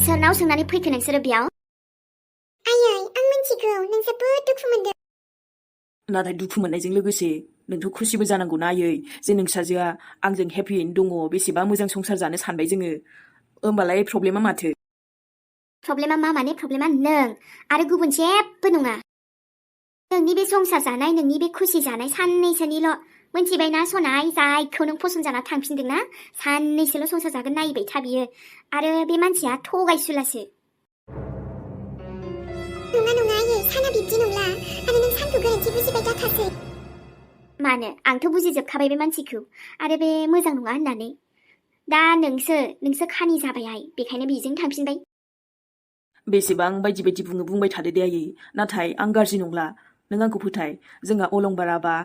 सोरनाव सोंनानै फैखो नोंसोरो बेयाव? आयै आं मिन्थिगौ नों जोबोद दुखु मोनदों। नाथाय दुखु मोननायजों लोगोसे नोंथ' खुसिबो जानांगौना आयै जे नोंसाजोआ आंजों हेपियैनो दङ बेसेबा मोजां संसार जानो सानबाय जोङो। होमबालाय प्रब्लेमा माथो? प्रब्लेमा मा माने प्रब्लेमा नों आरो गुबुन जेबो नङा। नोंनि बे संसार जानाय नोंनि बे खुसि जानाय साननैसोनिल'। मोनथिबायना सनाय जायखौ नों फसन जाना थांफिनदोंना साननैसोल' संसार जागोन नायबाय था बियो। आरो बे मानसिया थगायसुलासो। नङा नङा आयै साना बिब्दि नंला आरो नों सानखौ गोरोन्थि बुजिबाय जाथारसै। मानो आंथ' बुजिजोबखाबाय बे मानसिखौ आरो बे मोजां नङा होननानै। दा नोंसो खानि जाबायहाय बेखायनो बेजों थांफिनबाय। बेसेबां बायदि बायदि बुंबाय थादो दे आयै नाथाय आं गाज्रि नंला नों आंखौ फोथाय जोंहा अलंबाराबा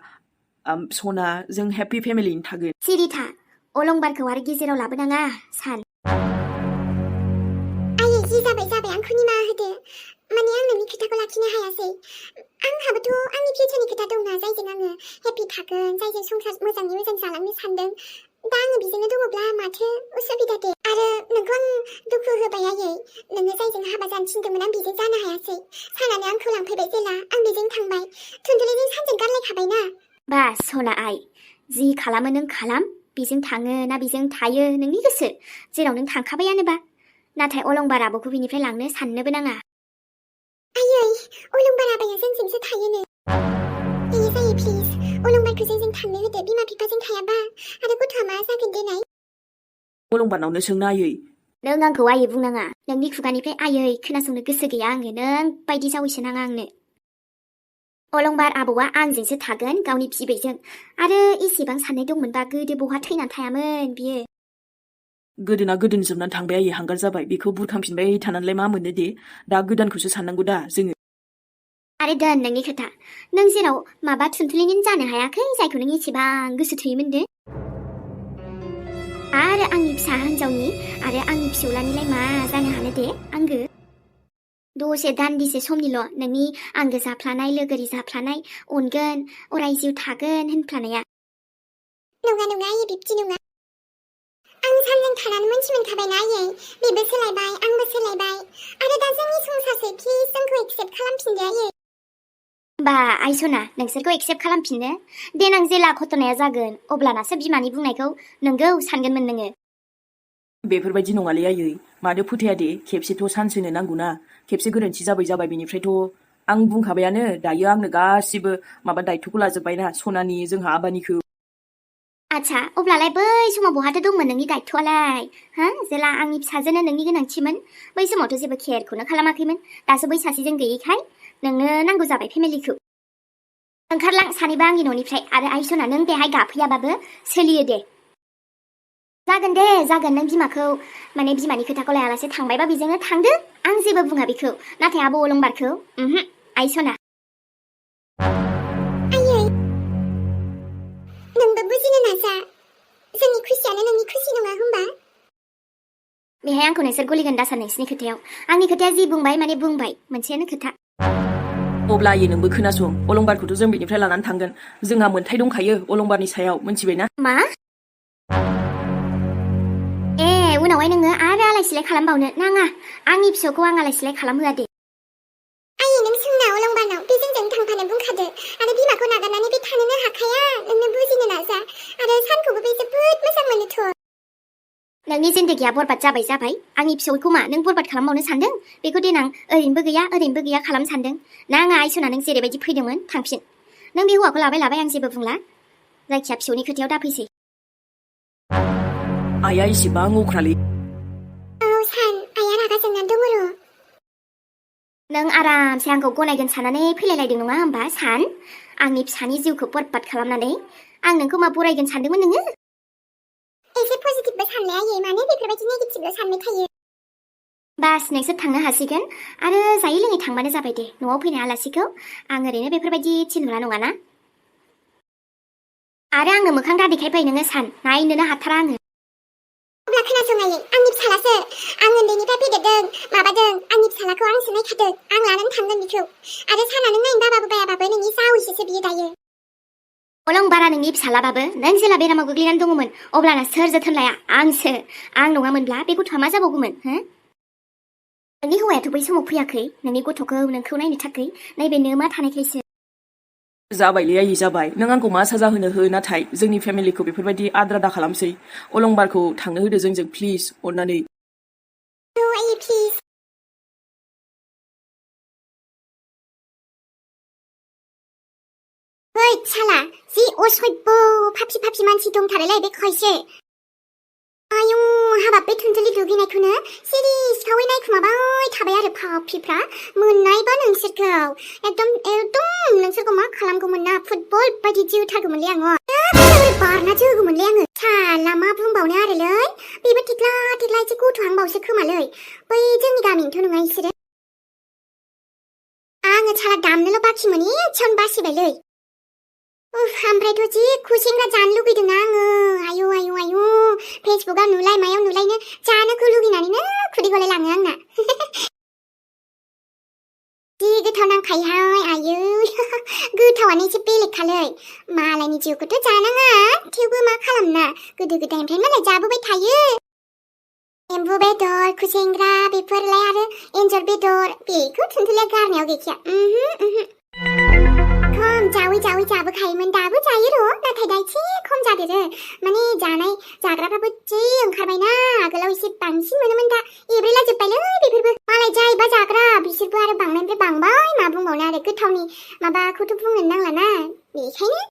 सना जों हेपि फेमिलियैनो थागोन। सिरि था अलंबारखौ आरो गेजेराव लाबोनाङा सान। आयै जि जाबाय आंखौ निमाहा होदो। माने आं नोंनि खोथाखौ लाखिनो हायासै। आंहाबोथ' आंनि फिउचारनि खोथा दंना जायजों आङो हेपि थागोन जायजों संसार मोजाङै मोजां जालांनो सानदों। दा आङो बेजोंनो दङब्ला माथो उसुबिदा दे। आरो नोंखौ आं दुखु होबाय आयै नोङो जायजों हाबा जानो थिनदोंमोन आं बेजों जानो हायासै। सानानो आंखौ लांफैबाय जेला आं बेजों थांबाय थुनथुलिजों सानजों गारलायखाबायना। बास सना आइ जि खालामो नों खालाम बेजों थाङो ना बेजों थायो नोंनि गोसो जेराव नों थांखाबायानोबा। नाथाय अलंबार आब'खौ बिनिफ्राय लांनो साननोबो नाङा। आयै अलंबार आबाया जोंजोंसो थायोनो। दे जायो प्लिज अलंबारखौ जोंजों थांनो होदो बिमा बिफाजों थायाबा आरो गथ'आ मा जागोन देनाय। अलंबारनावनो सोंना आयै। नों आंखौ आयै बुंनाङा नोंनि खुगानिफ्राय आयै खोनासंनो गोसो गैया आङो नों बायदि जावैसो नाङा आंनो। अलंबार आबौआ आंजोंसो थागोन गावनि बिबैजों आरो एसेबां साननाय दंमोनबा गोदो बहा थैनानै थायामोन बियो। गोदोना गोदोन जोबनानै थांबाय आयै हांगार जाबाय बेखौ बुरखांफिनबाय थानानैलाय मा मोनो दे दा गोदानखौसो साननांगौ दा जोङो। आरो दोन नोंनि खोथा नों जेराव माबा थुनथुलिनि जानो हायाखै जायखौ नों एसेबां गोसो थोयोमोन दे। आरो आंनि फिसा हिन्जावनि आरो आंनि फिसौलानिलाय मा जानो हानो दे आंगो। दसे दान्दिसे समनिल' नोंनि आंगो जाफ्लानाय लोगोरि जाफ्लानाय अनगोन अराय जिउ थागोन होनफ्लानाया। नङा आयै बिब्दि नङा। आं सानजों थानानै मोनथि मोनखाबायना आयै बेबो सोलायबाय आंबो सोलायबाय आरो दा जोंनि संसारसै प्लिज जोंखौ एक्सेप्ट खालामफिनदो आयै। बा आइसना नोंसोरखौ एक्सेप्ट खालामफिननो देनां जेला घटनाया जागोन अब्लानासो बिमानि बुंनायखौ नोंगौ सानगोनमोन नोङो। बेफोरबायदि नङालै आयै मानो फोथाया दे खेबसेथ' सान्स होनो नांगौना खेबसे गोरोन्थि जाबाय बेनिफ्रायथ' आं बुंखाबायानो दायो आंनो गासिबो माबा दायथ'खौ लाजोब्बायना सनानि जोंहा आबानिखौ। आच्छा अब्लालाय बै समाव बहाथो दंमोन नोंनि दायथ'आलाय हा जेला आंनि फिसाजोनो नोंनि गोनांथिमोन बै समावथ' जेबो केयारखौनो खालामाखैमोन। दासो बै सासेजों गैयैखाय नोंनो नांगौ जाबाय फेमिलिखौ। ओंखारलां सानैबो आंनि न'निफ्राय आरो आइसना नों बेहाय गाफैयाबाबो सोलियो दे। जागोन दे जागोन नों बिमाखौ माने बिमानि खोथाखौ लायालासे थांबायबा बेजोंनो थांदो आं जेबो बुङा बेखौ। नाथाय आब' अलंबारखौ आइसना। आयै नोंबो बुजिनो नाजा जोंनि खुसियानो नोंनि खुसि नङा होमबा। बेहाय आंखौ नोंसोर गलिगोन दासान नोंसिनि खोथायाव आंनि खोथाया जि बुंबाय माने बुंबाय मोनसेयानो खोथा। अब्ला आयै नोंबो खोनासं अलंबारखौथ' जों बेनिफ्राय लानानै थांगोन जोंहा मोन्थाय दंखायो अलंबारनि सायाव मोनथिबायना। मा ए उनावहाय नोङो आरो आलाय सिलाय खालामबावनो नाङा आंनि फिसौखौ आं आलाय सिलाय खालामहोआ दे। आयै नों सोंना अलंबारनाव बे जोंजों थांफानो बुंखादो आरो बिमाखौ नागारनानै बे थानोनो हाखाया नोंनो बुजिनो नाजा आरो सानखौबो बे जोबोद मोजां मोनोथ'। नोंनि जिन्दगिया बरबाद जाबाय आंनि फिसौखौ मा नों बरबाद खालामबावनो सानदों बेखौ देनां ओरैनोबो गैया खालामनो सानदों। नाङा आइसना नों जेरैबायदि फैदोंमोन थांफिन। नों बे हौवाखौ लाबाय आं जेबो बुंला जायखिया फिसौनि खोथायाव दाफैसै। आइया इसेबां अख्रालै। औ सान आइया रागा जोंनानै दङ र'। नों आरामसे आंखौ गनायगोन साननानै फैलायलायदों नङा होमबा सान आंनि फिसानि जिउखौ बरबाद खालामनानै आं नोंखौ मा बरायगोन सानदोंमोन नोङो। एसे पजिटिभबो सानलाय आयै मानो बेफोरबायदि नेगेटिभल' सानबाय थायो। बास नोंसोर थांनो हासिगोन आरो जायै लोङै थांबानो जाबाय दे न'आव फैनाय आलासिखौ आं ओरैनो बेफोरबायदि थिनहरा नङाना। आरो आंनो मोखां दादेखायबाय नोङो सान नायनोनो हाथारा आङो। अब्ला खोनासं आयै आंनि फिसालासो आं उन्दैनिफ्राय फेदेरदों माबादों आंनि फिसालाखौ आंसो नायखादों आं लानानै थांगोन बिखौ आरो साना नों नायनो बाबाबो बायाबाबो नोंनि जावैसोसो बियो दायो। अलंबारा नोंनि फिसालाबाबो नों जेला बेरामाव गोग्लैनानै दङमोन अब्लाना सोर जोथोन लाया आंसो। आं नङामोनब्ला बे गथ'आ मा जाबावगौमोन हो। नोंनि हौवायाथ' बै समाव फैयाखै नोंनि गथ'खौ नोंखौ नायनो थाखाय नैबे नोमा थानायखायसो जाबायलै आयै जाबाय नों आंखौ मा साजा होनो हो नाथाय जोंनि फेमिलिखौ बेफोरबायदि आद्रा दा खालामसै अलंबारखौ थांनो होदो जोंजों प्लिज अननानै औ आयै प्लिज ओइ साला जि असभ्य फाफि मानसि दंथारोलै बे खायसे आयु हाबाब बे थुनथुलि दुगैनायखौनो सिरि सिखावै नायखुमाबाय थाबाय आरो फाफिफ्रा मोननायबा नोंसोरखौ एकदम नोंसोरखौ मा खालामगौमोन ना फुटबल बायदि जोथारगौमोनलै आङो बोरै बारना जोगौमोनलै आङो साला मा बुंबावनो आरोलै बेबो थिख्ला एसे गथ'हांबावसो खोमालै बै जोंनि गामिनिथ' नङा इसोरो आङो साला दामनोल' बाखिमोन एसेयावनो बासिबायलै ओमफ्रायथ' जि खुसेंग्रा जानो लुगैदोंना आङो आयु फेसबुकआव नुलाय मायाव नुलायनो जानोखौ लुगैनानैनो खुदै गलायलाङो आंना जि गोथाव नांखायोहाय आयु गोथावानो एसे बेलेगखालै मालायनि जिउखौथ' जानाङा थेवबो मा खालामना गोदो गोदायनिफ्राय मालाय जाबोबाय थायो एम्बु बेदर खुसेंग्रा बेफोरलाय आरो एन्जर बेदर बेखौ थुनथुलिया गारनायाव गैखाया खम जावै जाबोखायोमोन दाबो जायो र' नाथाय दा एसे खम जादेरो माने जानाय जाग्राफ्राबो जि ओंखारबायना आगोलाव एसे बांसिन मोनोमोन दा एब्रेलाजोब्बायलै बेफोरबो मालाय जायबा जाग्रा बिसोरबो आरो बांनायनिफ्राय बांबाय मा बुंबावनो आरो गोथावनि माबाखौथ' बुंनो नांलाना बेखायनो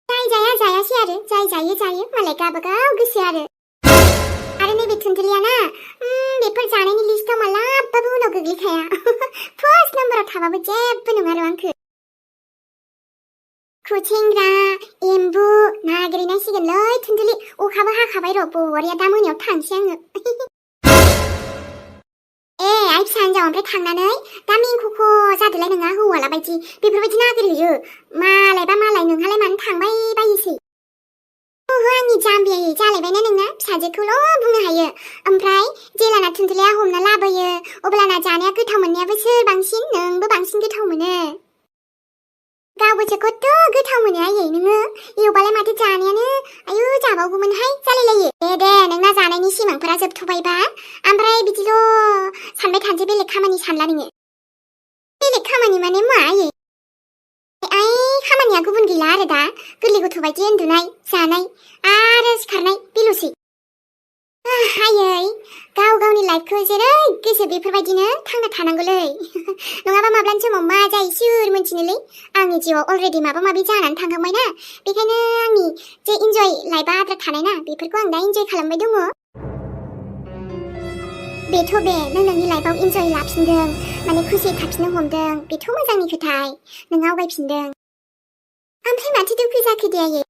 जाय जाया जायासै आरो जाय जायो मालाय गावबागाव गोसो आरो नैबे थुनथुलियाना बेफोर जानायनि लिस्टआव मालाबाबो उनाव गोग्लैखाया फार्स्ट नाम्बाराव थाबाबो जेबो नङा र' आंखो खुसेंग्रा एम्बु नागिरहैनांसिगोनलै थुनथुलि अखाबो हाखाबाय र' बरिया दा मोनायाव थांसै आङो आइ फिसा हिन्जाव ओमफ्राय थांनानै दा मेंख'ख' जादोलाय नोंहा हौवाला बायदि बेफोरबायदि नागिरहैयो मालायबा मालाय नोंहालाय मानो थांबाय बायोसै ओहो आंनि जाम्बियै जालायबायना नोंना फिसाजोखौल' बुंनो हायो ओमफ्राय जेलाना थुनथुलिया हमना लाबोयो अब्लाना जानाया गोथाव मोननायाबो सोर बांसिन नोंबो बांसिन गोथाव मोनो गावबोसो खथ' गोथाव मोनो आयै नोङो एवबालाय माथो जानायानो आयु जाबावगौमोनहाय जालायलायो दे नोंना जानायनि सिमांफोरा जोबथ'बायबा ओमफ्राय बिदिल' सानबाय थानोसै बेलेग खामानि सानला नोङो बेलेग खामानि माने मा आयै खामानिया गुबुन गैला आरो दा गोरलै गथ' बायदि उन्दुनाय जानाय आरो सिखारनाय बेल'सै आयै गावनि लाइफखौ जेरै गोसो बेफोरबायदिनो थांना थानांगौलै नङाबा माब्लानि समाव मा जायो सोर मोनथिनोलै आंनि जिउआव अलरेडि माबा माबि जानानै थांखांबायना बेखायनो आंनि जे इन्जय लाइफआ आद्रा थानाय ना बेफोरखौ आं दा इन्जय खालामबाय दङ बेथ' बे नोंनि लाइफआव इन्जय लाफिनदों माने खुसि थाफिननो हमदों बेथ' मोजांनि खोथाय नों आवगायफिनदों ओमफ्राय माथो दुखु जाखो दे आयै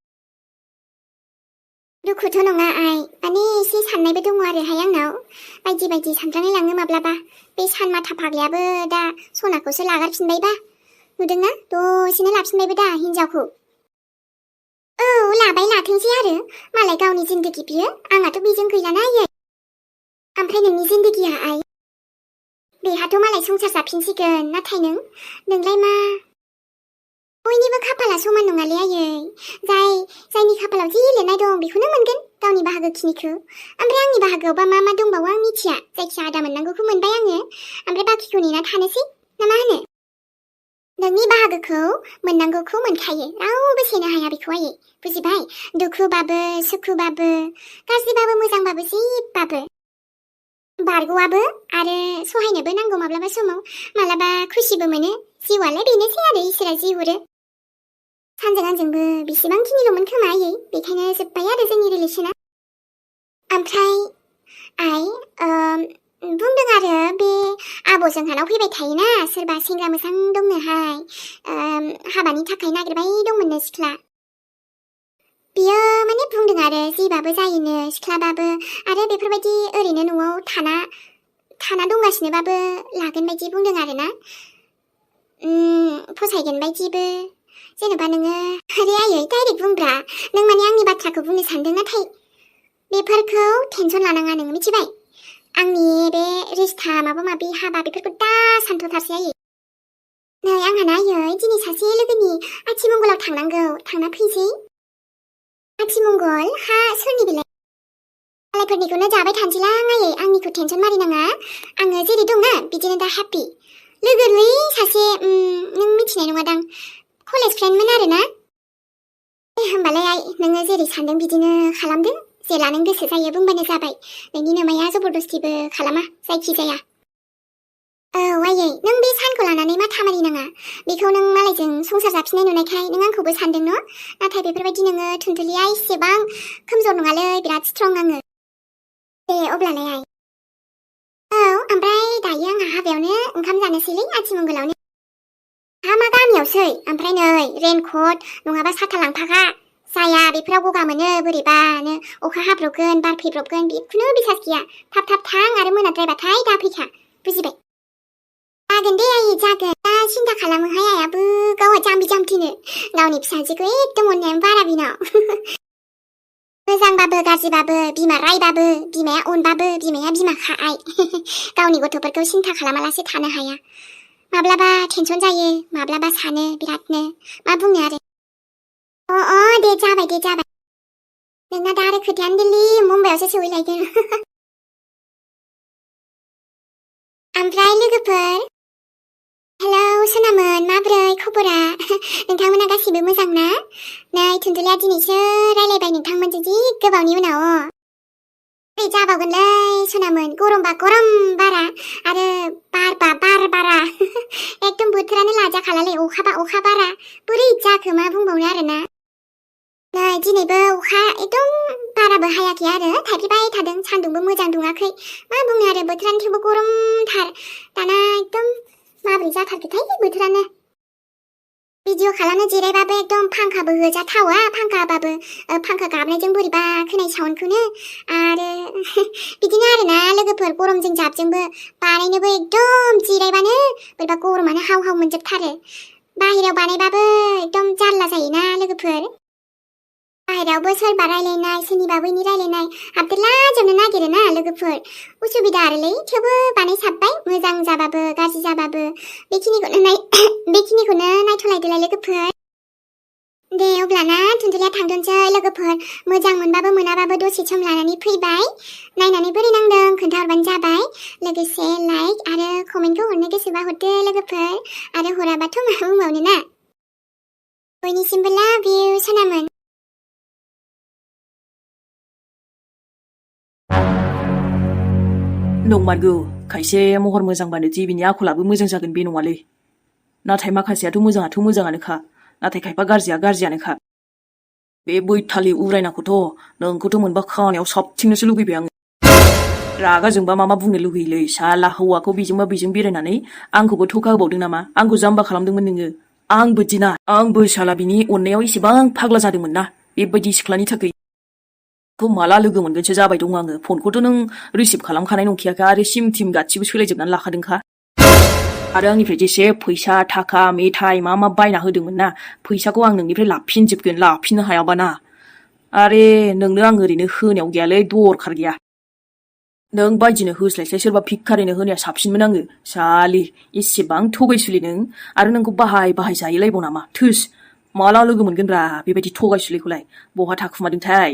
दुखुथ' नङा आइ माने एसे साननायबो दङ आरोहाय आंनाव बायदि सानफ्रांलाय लाङो माब्लाबा बे सान माथा फाग्लायाबो दा सनाखौसो लागारफिनबायबा नुदोंना दसेनो लाफिनबायबो दा हिन्जावखौ औ लाथोंसै आरो मालाय गावनि जिन्दगि बियो आंहाथ' बेजों गैलाना आयै ओमफ्राय नोंनि जिन्दगिया आइ बेहाथ' मालाय संसार जाफिनसिगोन नाथाय नोंलाय मा बयनिबो खाफाला समान नङालै आयै जायनि खाफालाव जि लिरनाय दं बेखौनो मोनगोन गावनि बाहागोखिनिखौ ओमफ्राय आंनि बाहागोआवबा मा दंबावो आं मिथिया जायखिया आदा मोननांगौखौ मोनबाय आङो ओमफ्राय बाखिखौ नेना थानोसै ना मा होनो नोंनि बाहागोखौ मोननांगौखौ मोनखायो रावबो सेनो हाया बेखौ आयै बुजिबाय दुखुबाबो सुखुबाबो गाज्रिबाबो मोजांबाबो जेब्बाबो बारग'आबो आरो सहायनोबो नांगौ माब्लाबा समाव मालाबा खुसिबो मोनो जिउआलाय बेनोसै आरो इसोरा जि हरो सानजों आंजोंबो बेसेबांखिनिल'मोन खोमा आयै बेखायनो जोब्बाय आरो जोंनि रिलेसना ओमफ्राय आइ बुंदों आरो बे आब' जोंहानाव फैबाय थायोना सोरबा सेंग्रा मोजां दंनोहाय हाबानि थाखाय नागिरबाय दंमोननो सिख्ला बियो माने बुंदों आरो जेबाबो जायोनो सिख्लाबाबो आरो बेफोरबायदि ओरैनो न'आव थाना दंगासिनोबाबो लागोन बायदि बुंदों आरोना फसायगोन बायदिबो जेनेबा नोङो अरे आयै डाइरेक्ट बुंब्रा नों माने आंनि बाथ्राखौ बुंनो सानदों नाथाय बेफोरखौ टेनसन लानाङा नोङो मिथिबाय आंनि बे रिस्ता माबा माबि हाबा बेफोरखौ दा सानथ'थारसै आयै नै आंहा आयै दिनै सासे लोगोनि आथिमंगलाव थांनांगौ थांना फैसै आथिमंगल हा सोरनि बेलाय मालायफोरनिखौनो जाबाय थानोसैलां आयै आंनिखौ टेनसन मारिनाङा आङो जेरै दंना बिदिनो दा हेपि लोगोलै सासे नों मिथिनाय नङादां कलेज फ्रेन्डमोन आरोना होमबालाय आइ नोङो जेरै सानदों बिदिनो खालामदो जेला नों गोसो जायो बुंबानो जाबाय नोंनि नोमाया जबरदस्तिबो खालामा जायखिजाया औ आयै नों बे सानखौ लानानै माथा मारिनाङा बेखौ नों मालायजों संसार जाफिननाय नुनायखाय नों आंखौबो सानदों न' नाथाय बेफोरबायदि नोङो थुनथुलिया इसेबां खोमजोर नङालै बिराद स्ट्रं आङो दे अब्लालाय आइ औ ओमफ्राय दायो आंहा हाबायावनो ओंखाम जानोसैलै आथिमंगलावनो मा गामियावसै ओमफ्राय नै रेनकट नङाबा साथा लांफाखा जाया बेफोराव गगा मोनो बोरैबानो अखा हाब्रबगोन बार फैब्रबगोन बेखौनो बिसास गैया थाब थाब थां आरो मोनाद्रायबाथाय दा फैखा बुजिबाय जागोन दे आयै जागोन दा सिन्था खालामोहाय आइयाबो गावहा जाम्बि जाम्बिनो गावनि फिसाजोखौ एकदम अननायानो बारा बिनाव मोजांबाबो गाज्रिबाबो बिमा रायबाबो बिमाया अनबाबो बिमाया बिमाखा आइ गावनि गथ'फोरखौ सिन्था खालामालासे थानो हाया माब्लाबा टेनसन जायो माब्लाबा सानो बिरादनो मा बुंनो आरो दे जाबाय नोंना दा आरो खोथायानो दिल्ली मुम्बाइआवसो सहैलायगोन ओमफ्राय लोगोफोर हेलौ सनामोन माब्रै खबरा नोंथांमोना गासिबो मोजां ना नै थुनथुलिया दिनैसो रायलायबाय नोंथांमोनजों जि गोबावनि उनाव बोरै जाबावगोनलै सनामोन गरमबा गरम बारा आरो बारबा बार बारा एकदम बोथोरानो लाजाखालालै अखाबा अखा बारा बोरै जाखो मा बुंबावनो आरोना नै दिनैबो अखा एकदम बाराबो हायाखै आरो थाइफ्रिबाय थादों सान्दुंबो मोजां दुङाखै मा बुंनो आरो बोथोरानो थेवबो गरमथार दाना एकदम माबोरै जाथारखोथाय बोथोरानो भिडिअ खालामनो जिरायबाबो एकदम फांखाबो होजाथावा फांखाबाबो फांखा गाबनायजों बोरैबा खोनाय साउन्डखौनो आरो बिदिनो आरोना लोगोफोर गरमजों जाबजोंबो बानायनोबो एकदम जिरायबानो बोरैबा गरमानो हाव हाव मोनजोबथारो बाहेरायाव बानायबाबो एकदम जारला जायोना लोगोफोर बाहेरायावबो सोरबा रायलायनाय सोरनिबा बैनि रायलायनाय हाबदेरलाजोबनो नागिरो ना लोगोफोर उसुबिदा आरोलै थेवबो बानायसाबबाय मोजां जाबाबो गाज्रि जाबाबो बेखिनिखौनो नायथ'लायदोलाय लोगोफोर दे अब्लाना थुनथुलिया थांथ'नोसै लोगोफोर मोजां मोनबाबो मोनाबाबो दसे सम लानानै फैबाय नायनानै बोरै नांदों खोन्थाहरबानो जाबाय लोगोसे लाइक आरो कमेन्टखौ हरनो गोसोबा हरदो लोगोफोर आरो हराबाथ' मा बुंबावनो ना बयनिसिमबो लाभ इउ सनामोन नंमारगौ खायसे महर मोजांबानो दि बिनि आखलाबो मोजां जागोन बे नङालै नाथाय माखासेयाथ' मोजाङानोखा नाथाय खायफा गाज्रिया गाज्रियानोखा बे बैथालि उरायनाखौथ' नोंखौथ' मोनबा खानायाव साबथिंनोसो लुगैबाय आङो रागा जोंबा मा बुंनो लुगैयोलै साला हौवाखौ बेजोंबा बेजों बेरायनानै आंखौबो थखा होबावदों नामा आंखौ जाम्बा खालामदोंमोन नोङो आंबो दिना आंबो साला बिनि अननायाव इसेबां फाग्ला जादोंमोन ना बेबायदि सिख्लानि थाखाय माला लोगो मोनगोनसो जाबाय दं आङो फनखौथ' नों रिसिभ खालामखानाय नंखायाखा आरो सिम थिम गासिबो सोलायजोबनानै लाखादोंखा आरो आंनिफ्राय जेसे फैसा थाखा मेथाइ मा बायना होदोंमोन ना फैसाखौ आं नोंनिफ्राय लाफिनजोबगोन लाफिननो हायाबा ना आरे नोंनो आं ओरैनो होनायाव गैयालै दरखार गैया नों बायदिनो होस्लायस्लाय सोरबा भिखारिनो होनाया साबसिनमोन आङो सालि इसेबां थगायसुलि नों आरो नोंखौ बाहाय जायोलायबाव नामा थोस माला लोगो मोनगोनब्रा बेबायदि थगायसुलिखौलाय बहा थाखुमादोंथाय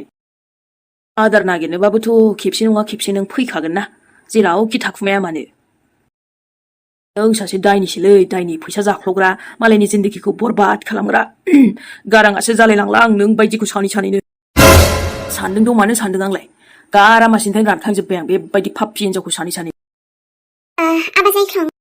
आदार नागिरनोबाबोथ' खेबसे नङा खेबसे नों फैखागोन ना जेरावखि थाखुमाया मानो नों सासे दायनिसोलै दायनि फैसा जाख्ल'ग्रा मालायनि जिन्दगिखौ बरबाद खालामग्रा गाराङासो जालायलांला आं नों बायदिखौ सानैनो सानदों दं मानो सानदों आंलाय गारामासिनिफ्राय रानखांजोब्बाय आं बेबायदि पाप्पि हिनजावखौ सानै आबा जायख्लं